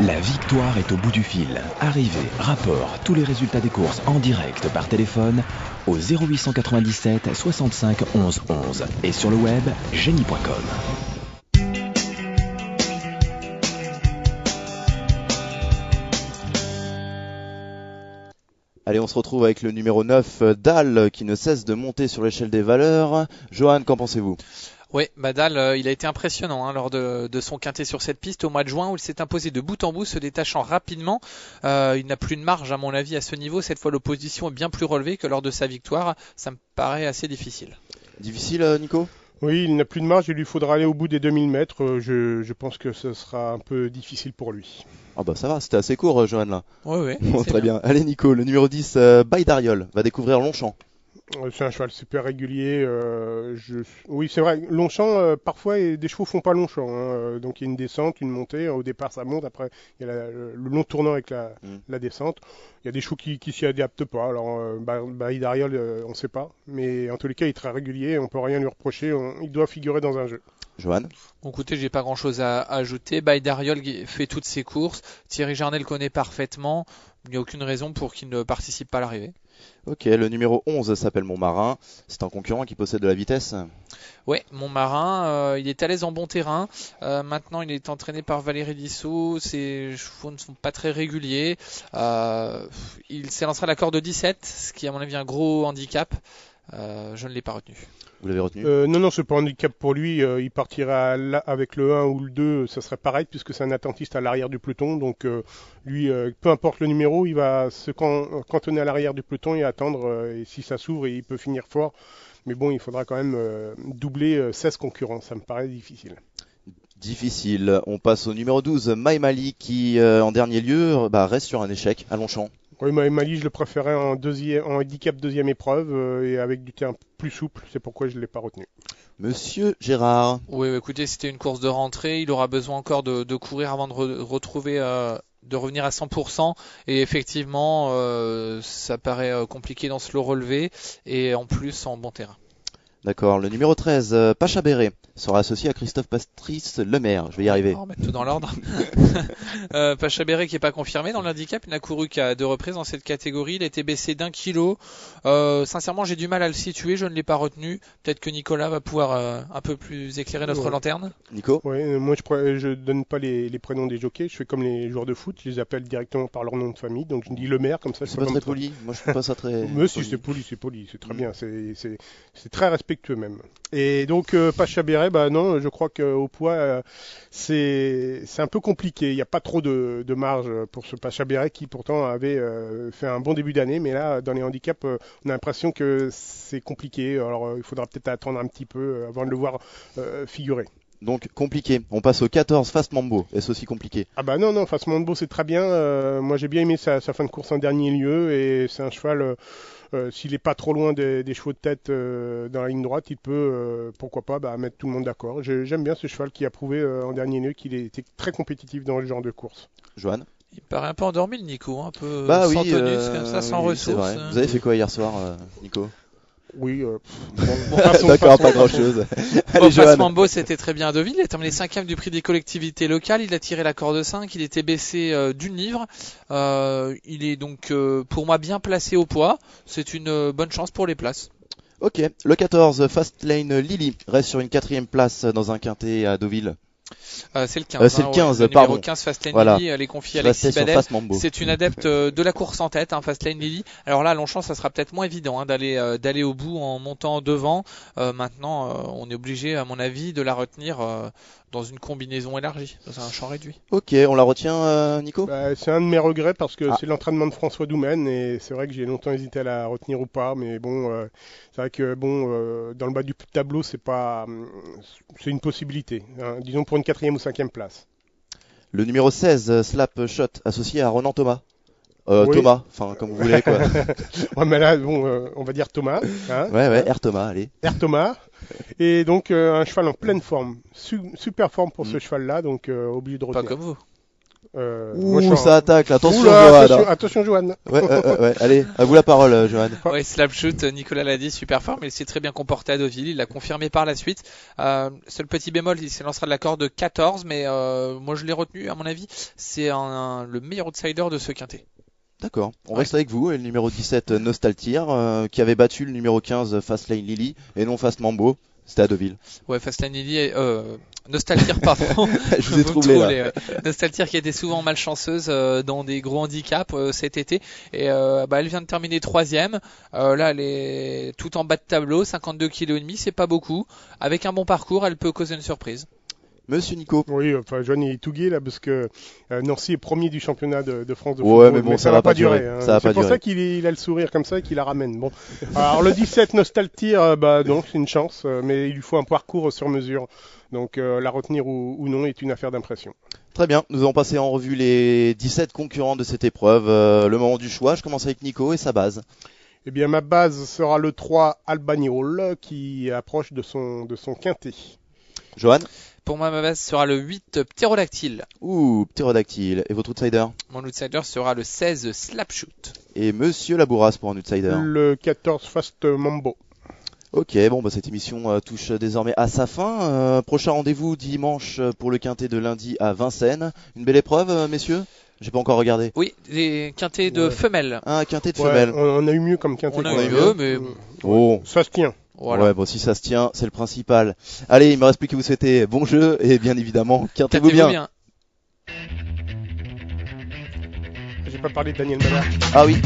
La victoire est au bout du fil. Arrivée, rapport, tous les résultats des courses en direct par téléphone au 0897 65 11 11 et sur le web génie.com. Allez, on se retrouve avec le numéro 9, Dahl, qui ne cesse de monter sur l'échelle des valeurs. Johan, qu'en pensez-vous ? Oui, Dahl, il a été impressionnant lors de son quintet sur cette piste au mois de juin où il s'est imposé de bout en bout, se détachant rapidement. Il n'a plus de marge à mon avis à ce niveau. Cette fois, l'opposition est bien plus relevée que lors de sa victoire. Ça me paraît assez difficile. Difficile, Nico ? Oui, il n'a plus de marge, il lui faudra aller au bout des 2000 mètres. Je pense que ce sera un peu difficile pour lui. Ah bah ça va, c'était assez court, Johan, là. Oui. Bon, très bien. Allez, Nico, le numéro 10, Baydariol, va découvrir Longchamp. C'est un cheval super régulier. Oui, c'est vrai. Longchamp, parfois, des chevaux font pas Longchamp. Donc il y a une descente, une montée. Au départ, ça monte. Après, il y a le long tournant avec la descente. Il y a des chevaux qui s'y adaptent pas. Alors, Baydariol, on ne sait pas. Mais en tous les cas, il est très régulier. On peut rien lui reprocher. Il doit figurer dans un jeu. Johan ? Bon, écoutez, j'ai pas grand chose à ajouter. Baydariol fait toutes ses courses. Thierry Jarnel le connaît parfaitement. Il n'y a aucune raison pour qu'il ne participe pas à l'arrivée. Ok, le numéro 11 s'appelle Montmarin. C'est un concurrent qui possède de la vitesse. Ouais, Montmarin, il est à l'aise en bon terrain. Maintenant, il est entraîné par Valérie Dissot. Ses chevaux ne sont pas très réguliers. Il s'élancera à la corde de 17, ce qui est à mon avis un gros handicap. Je ne l'ai pas retenu. Vous l'avez retenu ? Non, c'est pas un handicap pour lui. Il partira avec le 1 ou le 2, ça serait pareil, puisque c'est un attentiste à l'arrière du peloton. Donc lui, peu importe le numéro, il va se cantonner à l'arrière du peloton et attendre. Et si ça s'ouvre, il peut finir fort. Mais bon, il faudra quand même doubler 16 concurrents. Ça me paraît difficile. Difficile. On passe au numéro 12, Maïmali, qui en dernier lieu reste sur un échec à Longchamp. Oui, Maïmali, je le préférais en handicap deuxième épreuve et avec du terrain plus souple. C'est pourquoi je ne l'ai pas retenu. Monsieur Gérard. Oui, écoutez, c'était une course de rentrée. Il aura besoin encore de courir avant de retrouver, de revenir à 100%. Et effectivement, ça paraît compliqué dans ce lot relevé et en plus en bon terrain. D'accord. Le numéro 13, Pacha Béré, sera associé à Christophe Patrice Lemaire. Je vais y arriver. On va remettre tout dans l'ordre. Pacha Béré qui n'est pas confirmé dans l'handicap. Il n'a couru qu'à 2 reprises dans cette catégorie. Il a été baissé d'1 kilo. Sincèrement, j'ai du mal à le situer. Je ne l'ai pas retenu. Peut-être que Nicolas va pouvoir un peu plus éclairer notre lanterne. Nico ? Oui, moi je donne pas les prénoms des jockeys. Je fais comme les joueurs de foot. Je les appelle directement par leur nom de famille. Donc je dis le maire comme ça. C'est pas très poli. Moi je trouve pas ça très. Mais si, c'est poli. C'est très bien. C'est très respectueux même. Et donc Pacha Béré, non, je crois qu'au poids c'est un peu compliqué. Il n'y a pas trop de marge pour ce Pacha Béré qui pourtant avait fait un bon début d'année, mais là dans les handicaps on a l'impression que c'est compliqué. Alors il faudra peut-être attendre un petit peu avant de le voir figurer. Donc compliqué. On passe au 14, Fast Mambo. Est-ce aussi compliqué ? Ah non, Fast Mambo c'est très bien. Moi j'ai bien aimé sa fin de course en dernier lieu et c'est un cheval. S'il n'est pas trop loin des chevaux de tête dans la ligne droite, il peut, pourquoi pas, mettre tout le monde d'accord. J'aime bien ce cheval qui a prouvé en dernier lieu qu'il était très compétitif dans le genre de course. Johan ? Il paraît un peu endormi le Nico, un peu sans tenue, comme ça, sans ressources. Vous avez fait quoi hier soir, Nico ? Oui, d'accord, pas grand-chose. Allez, Fast Mambo, c'était très bien à Deauville. Il a terminé 5e du prix des collectivités locales. Il a tiré la corde 5. Il était baissé d'une livre. Il est donc, pour moi, bien placé au poids. C'est une bonne chance pour les places. Ok, le 14, Fastlane Lily, reste sur une 4e place dans un quintet à Deauville. C'est le 15. C'est le 15, le pardon. Numéro 15, Fastlane voilà. Lily, elle est confiée à Alexis Badel. C'est une adepte de la course en tête, Fastlane Lily. Alors là, à Longchamp, ça sera peut-être moins évident d'aller au bout en montant devant. Maintenant, on est obligé, à mon avis, de la retenir dans une combinaison élargie, dans un champ réduit. Ok, on la retient, Nico ? C'est un de mes regrets parce que c'est l'entraînement de François Doumen et c'est vrai que j'ai longtemps hésité à la retenir ou pas, mais bon, c'est vrai que dans le bas du tableau, c'est une possibilité. Disons pour une 4e ou 5e place. Le numéro 16, Slap Shot, associé à Ronan Thomas. Oui. Thomas, comme vous voulez quoi. Ouais, mais là, on va dire Thomas. Ouais, R Thomas, allez. R Thomas. Et donc un cheval en pleine forme, super forme pour ce cheval-là, donc obligé de retenir. Pas comme vous. Ouh, ça attaque, là. Attention, Oula, Johan. attention, Johan. Ouais. Allez, à vous la parole, Johan. Ouais, slapshoot, Nicolas l'a dit, super fort, mais il s'est très bien comporté à Deauville, il l'a confirmé par la suite. Seul petit bémol, il s'élancera de la corde de 14, mais moi je l'ai retenu, à mon avis, c'est le meilleur outsider de ce quintet. D'accord, on reste avec vous, et le numéro 17, Nostaltir, qui avait battu le numéro 15, Fastlane Lily, et non Fast Mambo. C'était à Deauville. Ouais, Fastlane Lily, Nostaltir, pardon. Je vous ai troublé là. Ouais. Nostaltir qui était souvent malchanceuse dans des gros handicaps cet été. Et elle vient de terminer 3ème. Là, elle est tout en bas de tableau, 52 kg et demi, c'est pas beaucoup. Avec un bon parcours, elle peut causer une surprise. Monsieur Nico. Oui, enfin, Johan est tout gai là parce que Nancy est premier du championnat de France de football. Ouais, mais bon, ça va pas durer. Hein. C'est pour ça qu'il a le sourire comme ça et qu'il la ramène. Bon, alors le 17 Nostaltir, donc c'est une chance, mais il lui faut un parcours sur mesure. Donc la retenir ou non est une affaire d'impression. Très bien, nous allons passer en revue les 17 concurrents de cette épreuve. Le moment du choix, je commence avec Nico et sa base. Eh bien, ma base sera le 3 Albagnol qui approche de son quintet. Johan? Pour moi, ma base sera le 8 Pterodactyle. Ouh, Pterodactyle. Et votre outsider? Mon outsider sera le 16 Slapshoot. Et Monsieur Labouras pour un outsider? Le 14 Fast Mambo. Ok, bon, cette émission touche désormais à sa fin. Prochain rendez-vous dimanche pour le quintet de lundi à Vincennes. Une belle épreuve, messieurs? J'ai pas encore regardé. Oui, des quintets de femelles. Un quintet de femelles. On a eu mieux comme quintet. On a eu mieux, mais bon. Ça se tient. Voilà. Ouais, si ça se tient, c'est le principal. Allez, il me reste plus qu'à vous souhaiter bon jeu et bien évidemment, quintez-vous bien. J'ai pas parlé de Daniel Mallard. Ah oui.